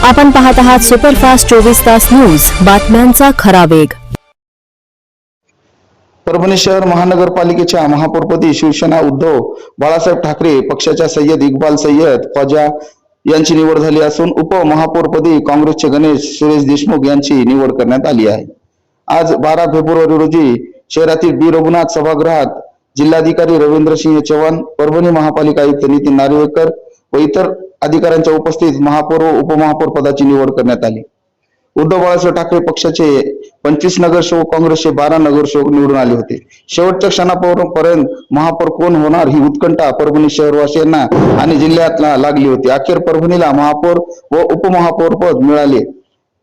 आपण पाहत आहात सुपरफास्ट 24 तास न्यूज, बातम्यांचा खरा वेग। परभणी शहर महानगरपालिकेच्या महापौरपदी शिवसेना उद्धव बाळासाहेब ठाकरे पक्षाच्या सय्यद इक्बाल सय्यद ख्वाजा यांची निवड झाली असून उपमहापौरपदी काँग्रेसचे गणेश सुरेश देशमुख यांची निवड करण्यात आली आहे। आज 12 फेब्रुवारी रोजी शहरातील बी रघुनाथ सभागृहात जिल्हाधिकारी रवींद्रसिंह चव्हाण, परभणी महापालिका आयुक्त नितीन नार्वेकर व इतर अधिकाऱ्यांच्या उपस्थितीत महापौर व उपमहापौर पदाची निवड करण्यात आली। उद्धव बाळासाहेब ठाकरे पक्षाचे 25 नगरसेवक, काँग्रेसचे 12 नगरसेवक निवडून आले होते। शेवटच्या क्षणापर्यंत महापौर कोण होणार ही उत्कंठा परभणी शहरवासियांना आणि जिल्ह्यातला लागली होती। अखेर परभणीला महापौर व उपमहापौर पद मिळाले।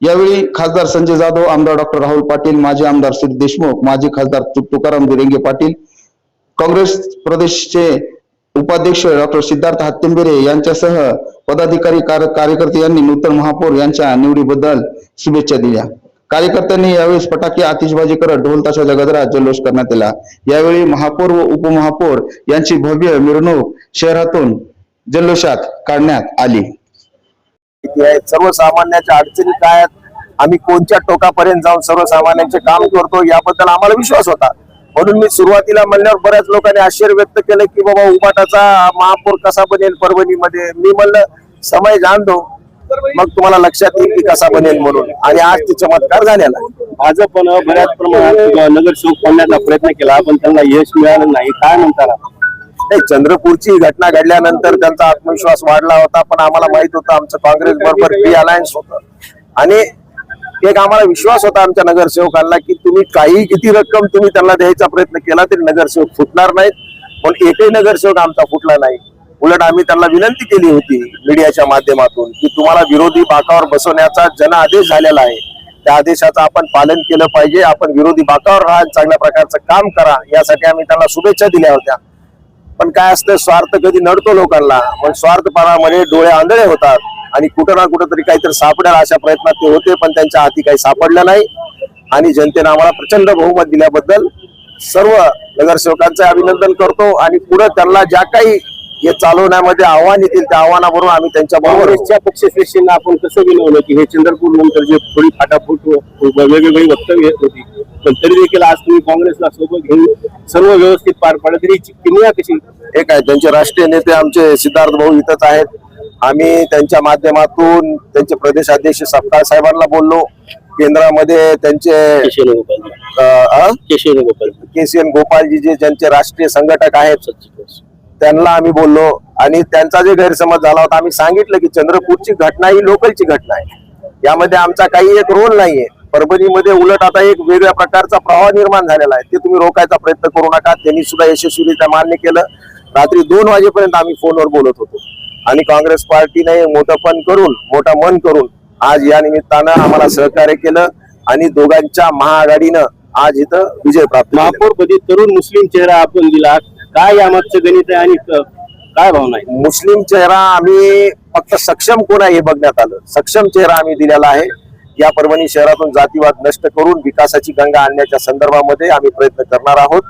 यावेळी खासदार संजय जाधव, आमदार डॉक्टर राहुल पाटील, माजी आमदार सुरेश देशमुख, माजी खासदार तुकाराम दुरेंगे पाटील, काँग्रेस प्रदेशचे उपाध्यक्ष डॉक्टर सिद्धार्थ हत्तेंबेरे यांच्यासह पदाधिकारी कार्यकर्ते यांनी नूतन महापौर यांच्या निवडीबद्दल शुभेच्छा दिल्या। कार्यकर्त्यांनी यावेळी फटाके, आतिषबाजी करत ढोल ताशाच्या गजरात जल्लोष करण्यात आला। यावेळी महापौर व उपमहापौर यांची भव्य मिरवणूक शहरातून जल्लोषात काढण्यात आली। सर्वसामान्यांच्या अडचणी काय आहेत, आम्ही कोणत्या टोकापर्यंत जाऊन सर्वसामान्यांचे काम करतो याबद्दल आम्हाला विश्वास होता। म्हणून मी सुरुवातीला म्हणल्यावर बऱ्याच लोकांनी आश्चर्य व्यक्त केलं की बाबा उबाटाचा महापौर कसा बनेल परभणीमध्ये। मी म्हणलं समय जाण दो, मग तुम्हाला लक्षात येईल की कसा बनेल म्हणून, आणि आज ते चमत्कार झालेला आहे। भाजपनं बऱ्याच प्रमाणात नगरसेवक होण्याचा प्रयत्न केला पण त्यांना यश मिळालं नाही, काय म्हणताना? नाही, चंद्रपूरची घटना घडल्यानंतर त्यांचा आत्मविश्वास वाढला होता, पण आम्हाला माहित होतं आमचं काँग्रेस बरोबर प्री अलायन्स होतं आणि एक आम्हाला विश्वास होता आमच्या नगरसेवकांना की तुम्ही काही किती रक्कम तुम्ही त्यांना द्यायचा प्रयत्न केला तरी नगरसेवक फुटणार नाहीत। पण एकही नगरसेवक आमचा फुटला नाही। उलट आम्ही त्यांना विनंती केली होती मीडियाच्या माध्यमातून की तुम्हाला विरोधी बाकावर बसवण्याचा जनादेश झालेला आहे, त्या आदेशाचं आपण पालन केलं पाहिजे। आपण विरोधी बाकावर राहा, चांगल्या प्रकारचं काम करा, यासाठी आम्ही त्यांना शुभेच्छा दिल्या होत्या। पण काय असतं, स्वार्थ कधी नडतो लोकांना, मग स्वार्थपणामध्ये डोळे आंधळे होतात आणि कुठं ना कुठं तरी काहीतरी सापडेल अशा प्रयत्नात ते होते, पण त्यांच्या हाती काही सापडलं नाही। आणि जनतेने आम्हाला प्रचंड बहुमत दिल्याबद्दल सर्व नगरसेवकांचे अभिनंदन करतो आणि पुढे त्यांना ज्या काही हे चालवण्यामध्ये आव्हान येतील त्या आव्हानाबरोबर आम्ही त्यांच्या काँग्रेसच्या पक्षश्रेष्ठींना आपण कसं विनवलं की हे चंद्रपूर नंतर जे थोडी फाटाफूट वेगवेगळी वक्तव्य येत होती, पण तरी देखील आज तुम्ही काँग्रेसला सोबत घेऊन सर्व व्यवस्थित पार पाडत, तरी किमया कशी? एक आहे, त्यांचे राष्ट्रीय नेते आमचे सिद्धार्थ भाऊ इथंच आहेत। आम्ही त्यांच्या माध्यमातून त्यांचे प्रदेश अध्यक्ष सपकाळ साहेबांना बोललो, केंद्रामध्ये त्यांचे केसीएन गोपालजी जे ज्यांचे राष्ट्रीय संघटक आहेत त्यांना आम्ही बोललो आणि त्यांचा जे गैरसमज झाला होता आम्ही सांगितलं की चंद्रपूरची घटना ही लोकलची घटना आहे, यामध्ये आमचा काही एक रोल नाहीये। परभणीमध्ये उलट आता एक वेगळ्या प्रकारचा प्रवाह निर्माण झालेला आहे, ते तुम्ही रोखायचा प्रयत्न करू नका। त्यांनी सुद्धा यशस्वीरित्या मान्य केलं। रात्री 2 वाजेपर्यंत आम्ही फोनवर बोलत होतो आणि काँग्रेस पार्टीने मोठा मन करून आज या निमित्तानं आम्हाला सहकार्य केलं आणि दोघांच्या महाआघाडीनं आज इथं विजय प्राप्त। महापौरपदी तरुण मुस्लिम चेहरा आपण दिला, काय यामागचं गणित आहे आणि काय भावना आहे? मुस्लिम चेहरा आम्ही फक्त सक्षम कोण आहे हे बघण्यात आलं, सक्षम चेहरा आम्ही दिलेला आहे। या परभणी शहरातून जातीवाद नष्ट करून विकासाची गंगा आणण्याच्या संदर्भामध्ये आम्ही प्रयत्न करणार आहोत।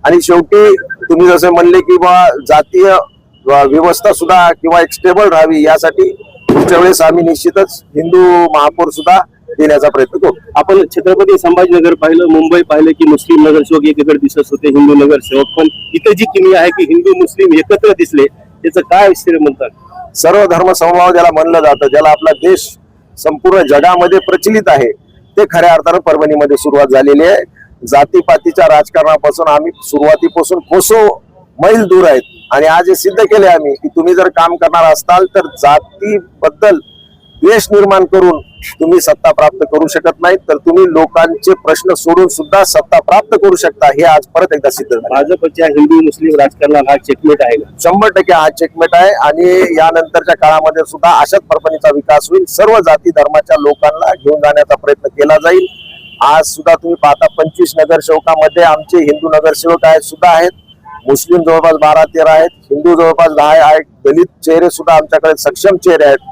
आणि शेवटी तुम्ही जसे म्हणले की बा जातीय व्यवस्था सुद्धा किंवा एक स्टेबल राहावी, यासाठी पुढच्या वेळेस आम्ही निश्चितच हिंदू महापौर सुद्धा देण्याचा प्रयत्न करू। आपण छत्रपती संभाजीनगर पाहिलं, मुंबई पाहिलं की मुस्लिम नगरसेवक एकीकडे दिसत होते, हिंदू नगरसेवक, पण इथं जी किमया आहे की हिंदू मुस्लिम एकत्र दिसले, त्याचं काय श्रेय म्हणतात? सर्व धर्म समभाव ज्याला म्हणलं जातं, ज्याला आपला देश संपूर्ण जगामध्ये प्रचलित आहे, ते खऱ्या अर्थानं परभणीमध्ये सुरुवात झालेली आहे। जातीपातीच्या राजकारणापासून आम्ही सुरुवातीपासून कोसो मैल दूर आहेत आणि आज हे सिद्ध केले आम्ही की तुम्ही जर काम करणार असताल तर जातीबद्दल द्वेष निर्माण करून तुम्ही सत्ता प्राप्त करू शकत नाही, तर तुम्ही लोकांचे प्रश्न सोडून सुद्धा सत्ता प्राप्त करू शकता, हे आज परत एकदा सिद्ध झालं। भाजपच्या हिंदू मुस्लिम राजकारणाला हा चेकमेट आहे का? 100% हा चेकमेट आहे आणि यानंतरच्या काळामध्ये सुद्धा अशाच परभणीचा विकास होईल। सर्व जाती धर्माच्या लोकांना घेऊन जाण्याचा प्रयत्न केला जाईल। आज सुद्धा तुम्ही पाहता 25 नगरसेवकांमध्ये आमचे हिंदू नगरसेवक सुद्धा आहेत, मुस्लिम जवळपास 12-13 आहेत, हिंदू जवळपास 10 आहेत, दलित चेहरे सुद्धा आमच्याकडे सक्षम चेहरे आहेत।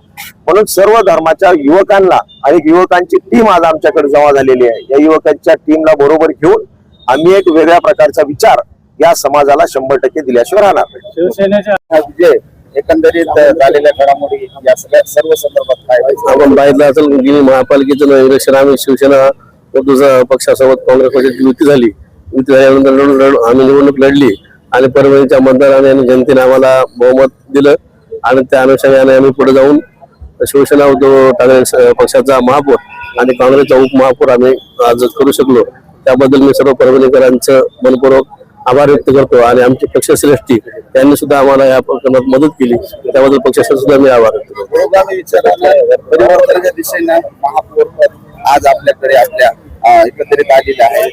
म्हणून सर्व धर्माच्या युवकांना आणि युवकांची टीम आज आमच्याकडे जमा झालेली आहे। या युवकांच्या टीमला बरोबर घेऊन आम्ही एक वेगळ्या प्रकारचा विचार या समाजाला 100% दिल्याशिवाय राहणार नाही। शिवसेनेच्या एकंदरीत झालेल्या घडामोडी या सगळ्या सर्व संदर्भात काय आपण पाहिलं असेल की महापालिकेचं इलेक्शन आम्ही शिवसेना व दुसऱ्या पक्षासोबत काँग्रेस पक्षाची युती झाल्यानंतर आम्ही निवडणूक लढली आणि परभणीच्या मतदाराने आणि जनतेने आम्हाला बहुमत दिलं आणि त्या अनुषंगाने आम्ही पुढे जाऊन शिवसेना उद्धव ठाकरे पक्षाचा महापौर आणि काँग्रेसचा उपमहापौर आम्ही आज करू शकलो. त्याबद्दल मी सर्व परभणीकरांचं मनपूर्वक आभार व्यक्त करतो आणि आमचे पक्षश्रेष्ठी त्यांनी सुद्धा आम्हाला या प्रकरणात मदत केली, त्याबद्दल पक्षाचा सुद्धा मी आभार व्यक्त करतो. पुरोगामी विचाराने परिवर्तनाच्या दिशेने महापौर आज आपल्याकडे आपल्या एकंदरीत आलेले आहे.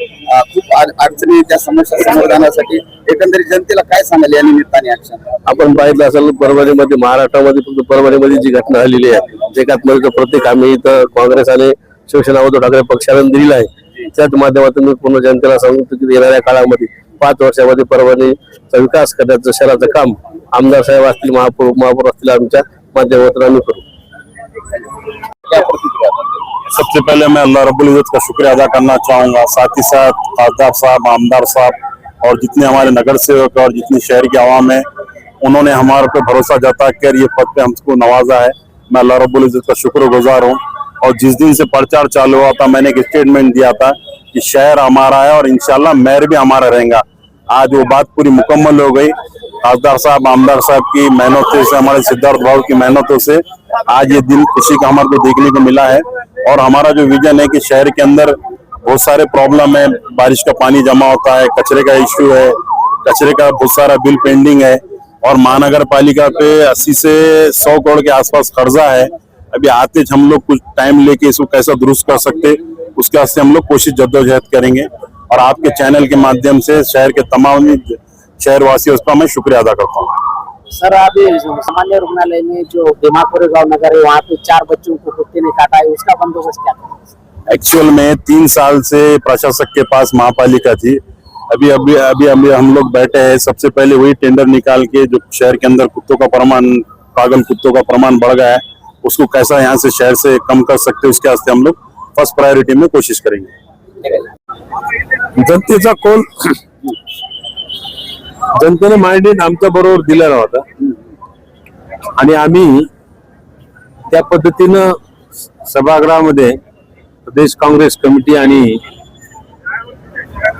खूप अडचणी त्या समस्या समाधानासाठी एकंदरीत जनतेला काय सांगाल या निमित्ताने ऍक्शन? आपण पाहिलं असेल परभणीमध्ये महाराष्ट्रामध्ये फक्त परभणीमध्ये जी घटना झालेली आहे एकात्मक प्रत्येक आम्ही इथं काँग्रेस आणि शिवसेना उद्धव ठाकरे पक्षाने दिलेला आहे. त्याच माध्यमातून मी पूर्ण जनतेला सांगतो की येणाऱ्या काळामध्ये 5 वर्षामध्ये परभणीचा विकास करण्याचं शहराचं काम आमदार साहेब असतील, महापौर असतील, आमच्या माध्यमातून आम्ही करू. सबसे पहले मैं अल्लाह रब्बुल इज्जत का शुक्रिया अदा करना चाहूंगा, साथ ही साथ खासदार साहब, आमदार साहब और जितने हमारे नगर सेवक और जितनी शहर की आवाम है उन्होंने हमारे पे भरोसा जता कर ये पद पे हमको नवाजा है. मैं अल्लाह रब्बुल इज्जत का शुक्रगुजार हूँ. और जिस दिन से प्रचार चालू हुआ था मैंने एक स्टेटमेंट दिया था कि शहर हमारा है और इंशाल्लाह मेयर भी हमारा रहेगा. आज वो बात पूरी मुकम्मल हो गई. खासदार साहब, आमदार साहब की मेहनतों से, हमारे सिद्धार्थ भाव की मेहनतों से आज ये दिन खुशी का हमारे को देखने को मिला है. और हमारा जो विजन है कि शहर के अंदर बहुत सारे प्रॉब्लम है, बारिश का पानी जमा होता है, कचरे का इश्यू है, कचरे का बहुत सारा बिल पेंडिंग है और महानगर पालिका पे 80 से 100 करोड़ के आसपास कर्जा है. अभी आते हम लोग कुछ टाइम लेके इसको कैसा दुरुस्त कर सकते उसके वास्ते हम लोग कोशिश जद्दोजहद करेंगे. और आपके चैनल के माध्यम से शहर के तमाम शहर वासियों का मैं शुक्रिया अदा करता हूँ. सर, अभी सामान्य रुग्णालय में जो भीमापुर गांव नगर है वहाँ पे 4 बच्चों को कुत्ते ने काटा है, उसका बंदोबस्त क्या था? एक्चुअल में 3 साल से प्रशासक के पास महापालिका थी. अभी अभी अभी अभी हम लोग बैठे हैं. सबसे पहले वही टेंडर निकाल के जो शहर के अंदर कुत्तों का प्रमाण, पागल कुत्तों का प्रमाण बढ़ गया है, उसको कैसा यहाँ से शहर से कम कर सकते उसके वास्ते हम लोग फर्स्ट प्रायोरिटी में कोशिश करेंगे. जनतेचा कौल जनतेने मांडीत आमच्या बरोबर दिलेला होता आणि आम्ही त्या पद्धतीनं सभागृहामध्ये प्रदेश काँग्रेस कमिटी आणि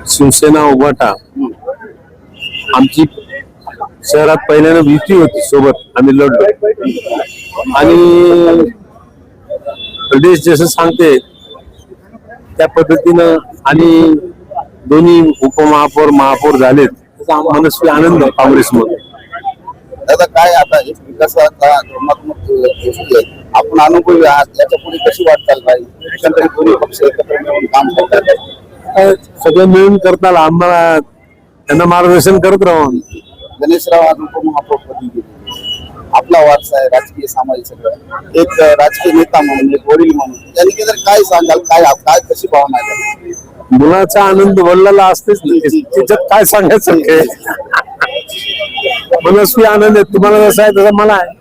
शिवसेना उभाटा आमची शहरात पहिल्यानं युती होती, सोबत आम्ही लढलो आणि प्रदेश जसं सांगते त्या पद्धतीनं आणि दोन्ही उपमहापौर महापौर झालेत, त्याचा मनस्वी आनंद काँग्रेसमध्ये. दादा, काय आता एक विकासाचा धोरणात्मक गोष्टी आहे, आपण अनुभवी आहात, याच्या पुढे कशी वाटचाल राहील? एकंदरीत दोन्ही पक्ष एकत्र मिळून काम करतात, सगळं मिळून करताल, आम्हाला त्यांना मार्गदर्शन करत राहू. गणेशराव आज उपमहापौरपदी गेले, आपला वारसा आहे राजकीय सामाजिक सगळं, एक राजकीय नेता म्हणून, एक वडील म्हणून त्यांनी काय सांगाल, काय कशी भावना आहे? मुलाचा आनंद वडिलाला असतेच, त्याच्यात काय सांगायचं? मनस्वी आनंद आहे, तुम्हाला जसा आहे तसा मला आहे.